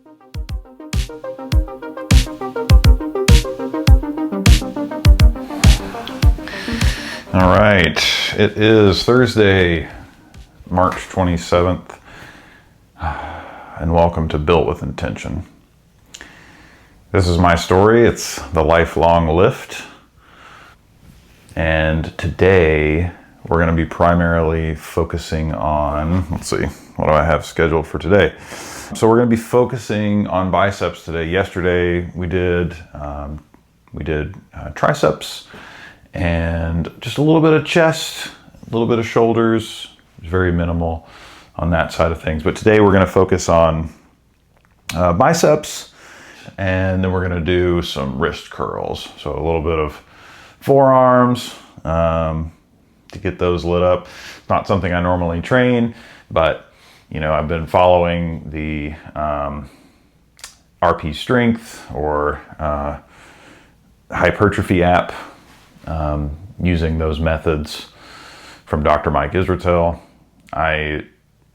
All right, it is Thursday, March 27th, and welcome to Built with Intention. This is my story. It's the lifelong lift, and today we're going to be primarily focusing on, let's see, what do I have scheduled for today? So we're going to be focusing on biceps today. Yesterday we did triceps and just a little bit of chest, a little bit of shoulders. Very minimal on that side of things. But today we're going to focus on biceps, and then we're going to do some wrist curls. So a little bit of forearms to get those lit up. Not something I normally train, but you know, I've been following the RP Strength or hypertrophy app, using those methods from Dr. Mike Israetel. I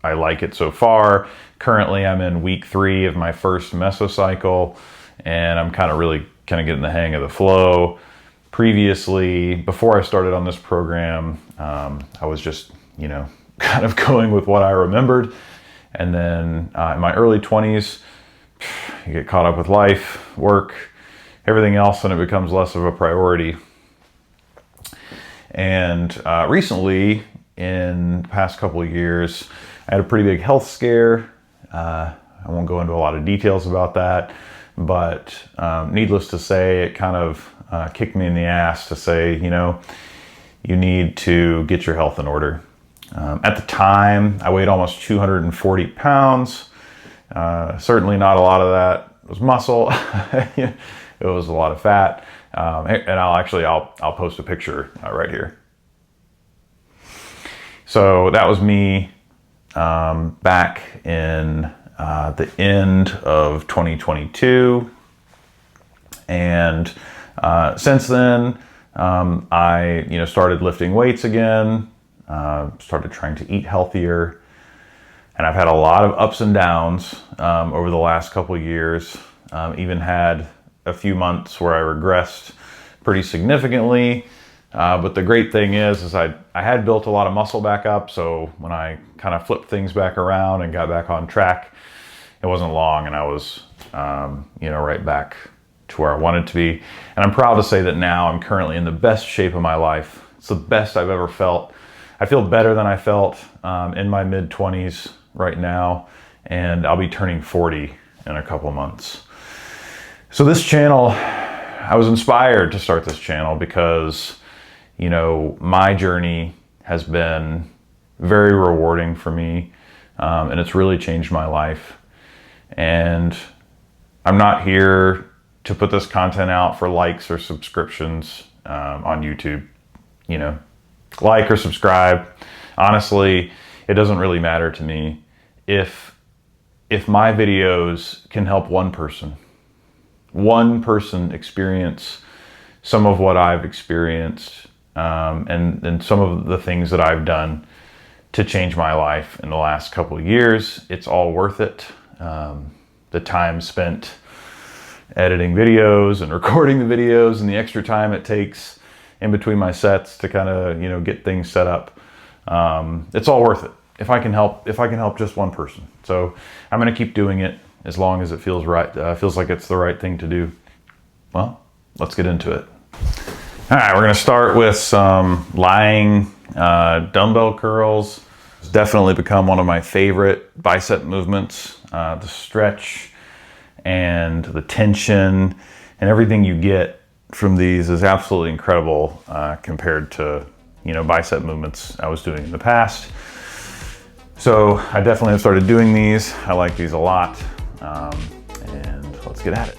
like it so far. Currently, I'm in week 3 of my first mesocycle, and I'm really getting the hang of the flow. Previously, before I started on this program, I was just, kind of going with what I remembered. And then in my early 20s, you get caught up with life, work, everything else, and it becomes less of a priority. And recently, in the past couple of years, I had a pretty big health scare. I won't go into a lot of details about that, but needless to say, it kind of kicked me in the ass to say, you need to get your health in order. At the time, I weighed almost 240 pounds. Certainly not a lot of that was muscle. It was a lot of fat. And I'll post a picture right here. So that was me back in the end of 2022. And since then, I started lifting weights again, started trying to eat healthier. And I've had a lot of ups and downs over the last couple of years. Even had a few months where I regressed pretty significantly. But the great thing is I had built a lot of muscle back up. So when I kind of flipped things back around and got back on track, it wasn't long, and I was, right back to where I wanted to be. And I'm proud to say that now I'm currently in the best shape of my life. It's the best I've ever felt. I feel better than I felt in my mid-20s right now, and I'll be turning 40 in a couple months. So this channel, I was inspired to start this channel because, my journey has been very rewarding for me, and it's really changed my life. And I'm not here to put this content out for likes or subscriptions on YouTube. Like or subscribe. Honestly, it doesn't really matter to me. If my videos can help one person experience some of what I've experienced, and some of the things that I've done to change my life in the last couple of years, it's all worth it. The time spent editing videos and recording the videos and the extra time it takes in between my sets to kind of, get things set up. It's all worth it if I can help just one person. So I'm going to keep doing it as long as it feels right, feels like it's the right thing to do. Well, let's get into it. All right, we're going to start with some lying dumbbell curls. It's definitely become one of my favorite bicep movements. The stretch and the tension and everything you get from these is absolutely incredible compared to, bicep movements I was doing in the past. So I definitely have started doing these. I like these a lot. And let's get at it.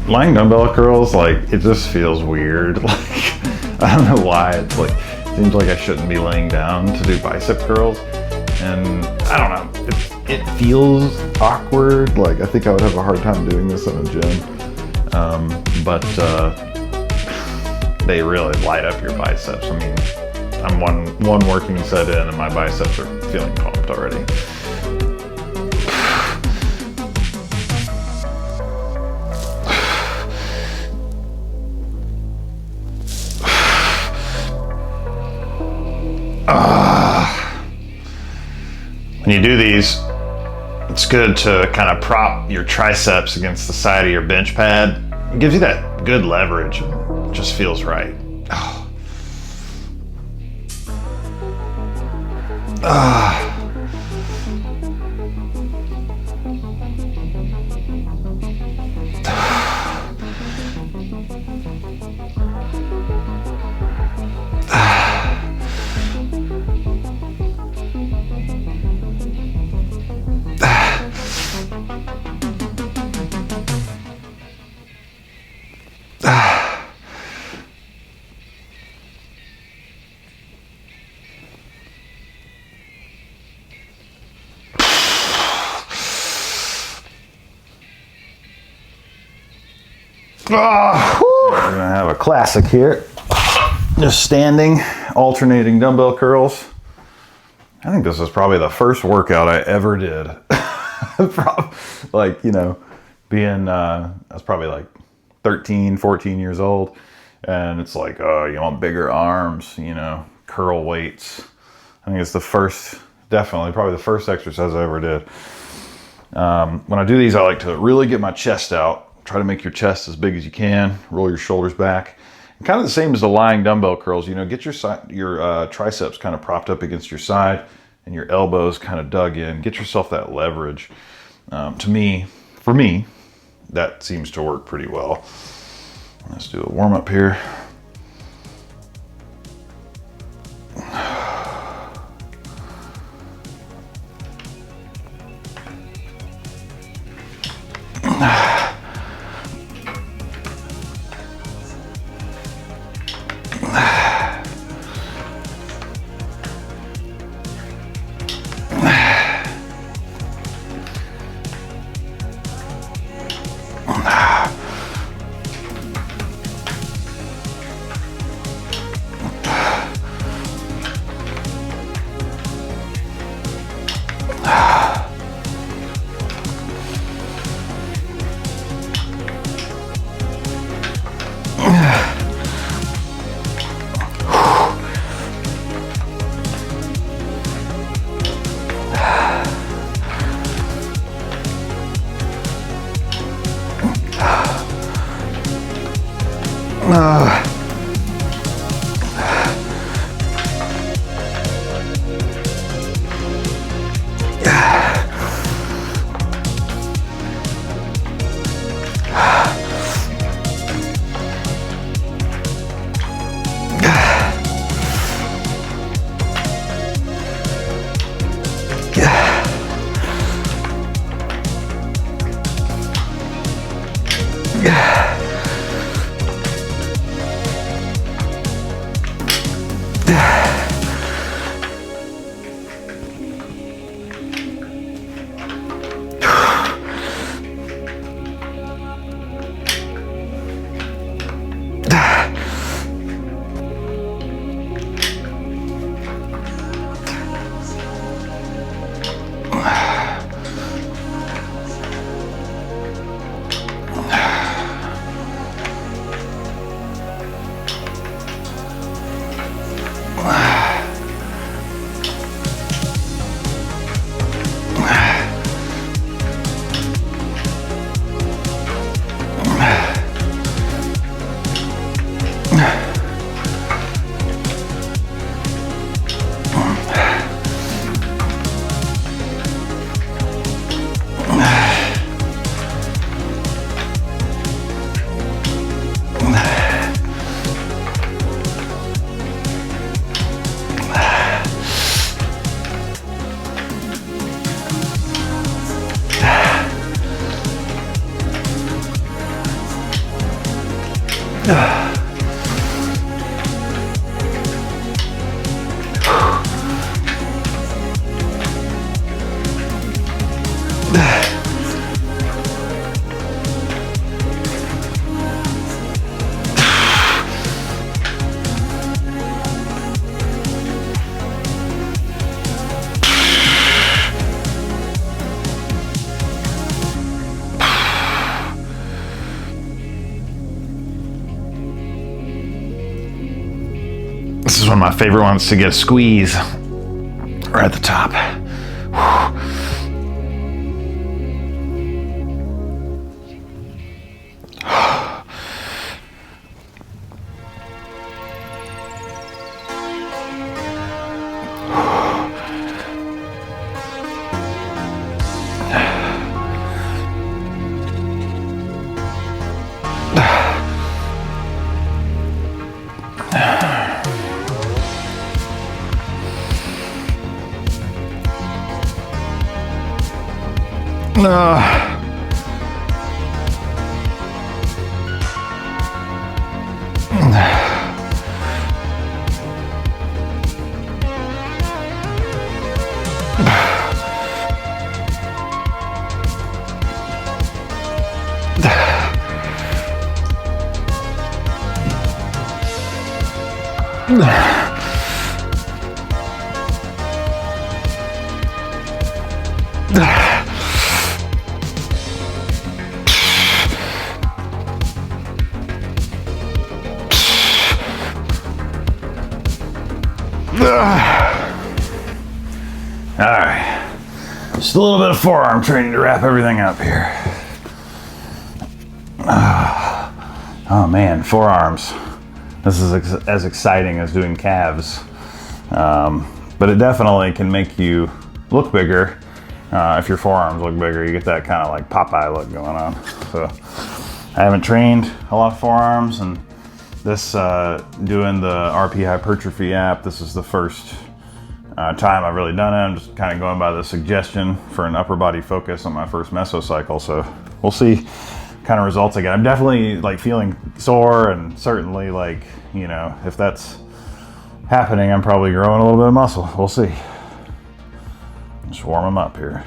lying dumbbell curls, like, it just feels weird. Like, I don't know why. It's like, it seems like I shouldn't be laying down to do bicep curls. And I don't know, it feels awkward. Like, I think I would have a hard time doing this in a gym. But they really light up your biceps. I mean, I'm one working set in and my biceps are feeling pumped already. When you do these, it's good to kind of prop your triceps against the side of your bench pad. It gives you that good leverage. It just feels right. Oh. We're gonna have a classic here. Just standing, alternating dumbbell curls. I think this is probably the first workout I ever did. Like, you know, being, I was probably like 13, 14 years old. And it's like, oh, you want bigger arms, you know, curl weights. I think it's the first, definitely, probably the first exercise I ever did. When I do these, I like to really get my chest out. Try to make your chest as big as you can. Roll your shoulders back. And kind of the same as the lying dumbbell curls. You know, get your triceps kind of propped up against your side and your elbows kind of dug in. Get yourself that leverage. For me, that seems to work pretty well. Let's do a warm up here. This is one of my favorite ones to get a squeeze right at the top. All right, just a little bit of forearm training to wrap everything up here. Oh man, forearms. This is as exciting as doing calves, but it definitely can make you look bigger. If your forearms look bigger, you get that kind of like Popeye look going on. So I haven't trained a lot of forearms, and this doing the RP hypertrophy app, this is the first time I've really done it. I'm just kind of going by the suggestion for an upper body focus on my first mesocycle. So we'll see what kind of results I get. I'm definitely like feeling sore, and certainly like, you know, if that's happening, I'm probably growing a little bit of muscle. We'll see. Just warm them up here.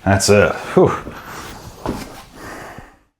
That's it. Whew.